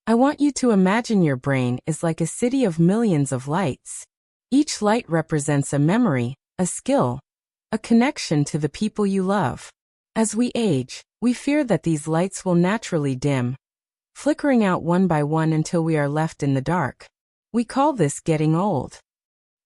I want you to imagine your brain is like a city of millions of lights. Each light represents a memory, a skill, a connection to the people you love. As we age, we fear that these lights will naturally dim, flickering out one by one until we are left in the dark. We call this getting old.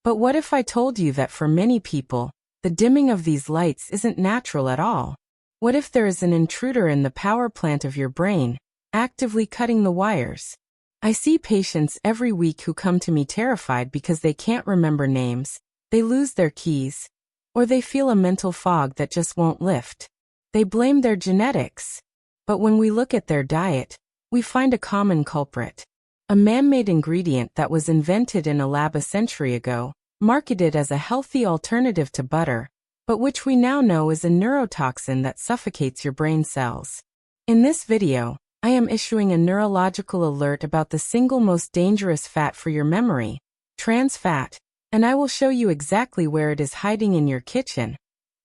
But what if I told you that for many people, the dimming of these lights isn't natural at all? What if there is an intruder in the power plant of your brain, actively cutting the wires? I see patients every week who come to me terrified because they can't remember names, they lose their keys, or they feel a mental fog that just won't lift. They blame their genetics. But when we look at their diet, we find a common culprit. A man-made ingredient that was invented in a lab a century ago, marketed as a healthy alternative to butter, but which we now know is a neurotoxin that suffocates your brain cells. In this video, I am issuing a neurological alert about the single most dangerous fat for your memory, trans fat, and I will show you exactly where it is hiding in your kitchen,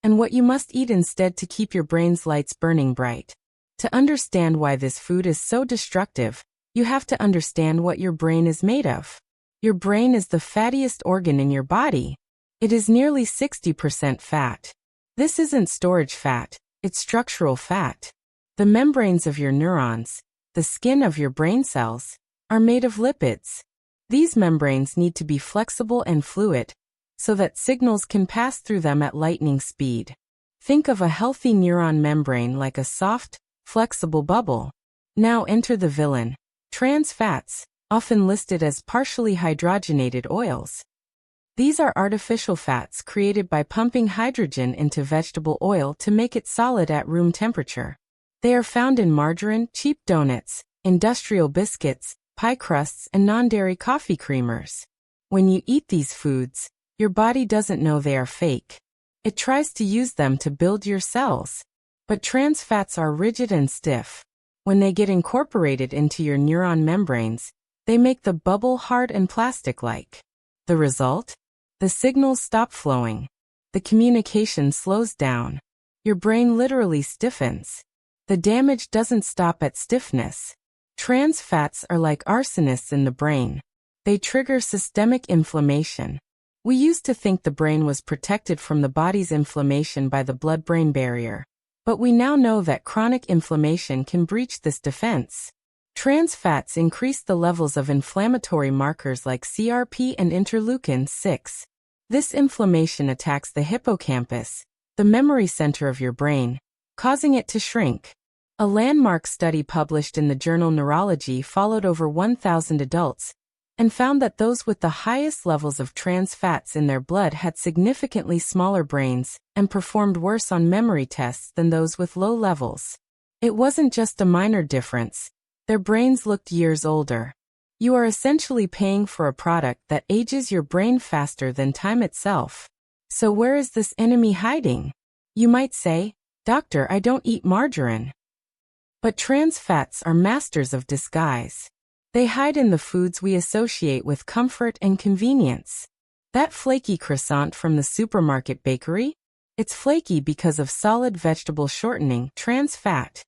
and what you must eat instead to keep your brain's lights burning bright. To understand why this food is so destructive, you have to understand what your brain is made of. Your brain is the fattiest organ in your body. It is nearly 60% fat. This isn't storage fat, it's structural fat. The membranes of your neurons, the skin of your brain cells, are made of lipids. These membranes need to be flexible and fluid, so that signals can pass through them at lightning speed. Think of a healthy neuron membrane like a soft, flexible bubble. Now enter the villain. Trans fats, often listed as partially hydrogenated oils. These are artificial fats created by pumping hydrogen into vegetable oil to make it solid at room temperature. They are found in margarine, cheap donuts, industrial biscuits, pie crusts, and non-dairy coffee creamers. When you eat these foods, your body doesn't know they are fake. It tries to use them to build your cells. But trans fats are rigid and stiff. When they get incorporated into your neuron membranes, they make the bubble hard and plastic-like. The result? The signals stop flowing. The communication slows down. Your brain literally stiffens. The damage doesn't stop at stiffness. Trans fats are like arsonists in the brain. They trigger systemic inflammation. We used to think the brain was protected from the body's inflammation by the blood-brain barrier. But we now know that chronic inflammation can breach this defense. Trans fats increase the levels of inflammatory markers like CRP and interleukin-6. This inflammation attacks the hippocampus, the memory center of your brain, causing it to shrink. A landmark study published in the journal Neurology followed over 1,000 adults and found that those with the highest levels of trans fats in their blood had significantly smaller brains and performed worse on memory tests than those with low levels. It wasn't just a minor difference. Their brains looked years older. You are essentially paying for a product that ages your brain faster than time itself. So where is this enemy hiding? You might say, "Doctor, I don't eat margarine." But trans fats are masters of disguise. They hide in the foods we associate with comfort and convenience. That flaky croissant from the supermarket bakery? It's flaky because of solid vegetable shortening, trans fat.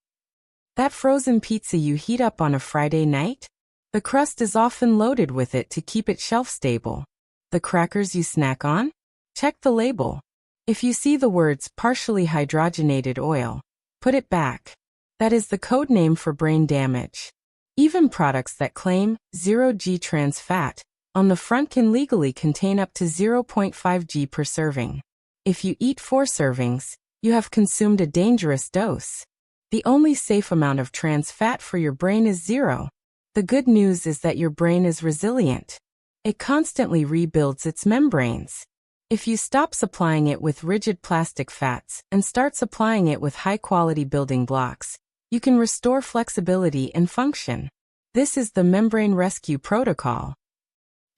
That frozen pizza you heat up on a Friday night? The crust is often loaded with it to keep it shelf-stable. The crackers you snack on? Check the label. If you see the words partially hydrogenated oil, put it back. That is the code name for brain damage. Even products that claim 0G trans fat on the front can legally contain up to 0.5 g per serving. If you eat 4 servings, you have consumed a dangerous dose. The only safe amount of trans fat for your brain is 0. The good news is that your brain is resilient. It constantly rebuilds its membranes. If you stop supplying it with rigid plastic fats and start supplying it with high-quality building blocks, you can restore flexibility and function. This is the membrane rescue protocol.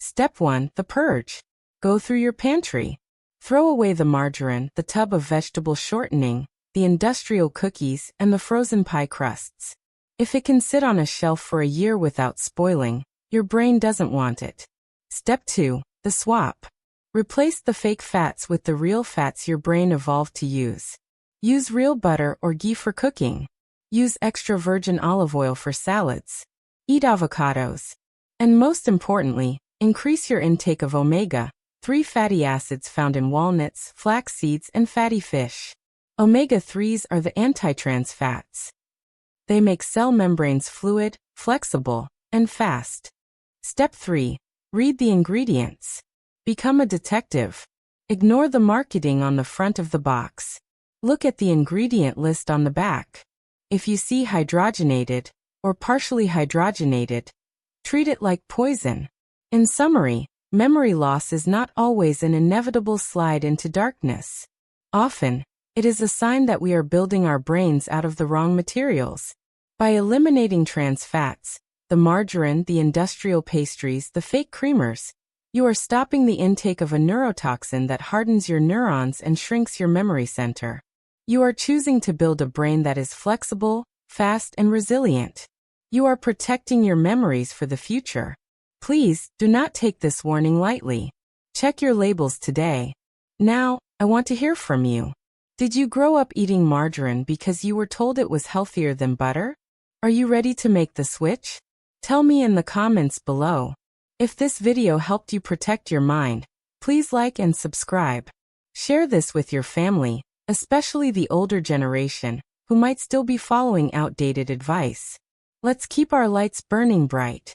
Step 1. The purge. Go through your pantry. Throw away the margarine, the tub of vegetable shortening, the industrial cookies, and the frozen pie crusts. If it can sit on a shelf for a year without spoiling, your brain doesn't want it. Step 2. The swap. Replace the fake fats with the real fats your brain evolved to use. Use real butter or ghee for cooking. Use extra virgin olive oil for salads. Eat avocados. And most importantly, increase your intake of omega-3 fatty acids found in walnuts, flax seeds, and fatty fish. Omega-3s are the anti-trans fats. They make cell membranes fluid, flexible, and fast. Step 3. Read the ingredients. Become a detective. Ignore the marketing on the front of the box. Look at the ingredient list on the back. If you see hydrogenated or partially hydrogenated, treat it like poison. In summary, memory loss is not always an inevitable slide into darkness. Often, it is a sign that we are building our brains out of the wrong materials. By eliminating trans fats, the margarine, the industrial pastries, the fake creamers, you are stopping the intake of a neurotoxin that hardens your neurons and shrinks your memory center. You are choosing to build a brain that is flexible, fast, and resilient. You are protecting your memories for the future. Please, do not take this warning lightly. Check your labels today. Now, I want to hear from you. Did you grow up eating margarine because you were told it was healthier than butter? Are you ready to make the switch? Tell me in the comments below. If this video helped you protect your mind, please like and subscribe. Share this with your family, especially the older generation, who might still be following outdated advice. Let's keep our lights burning bright.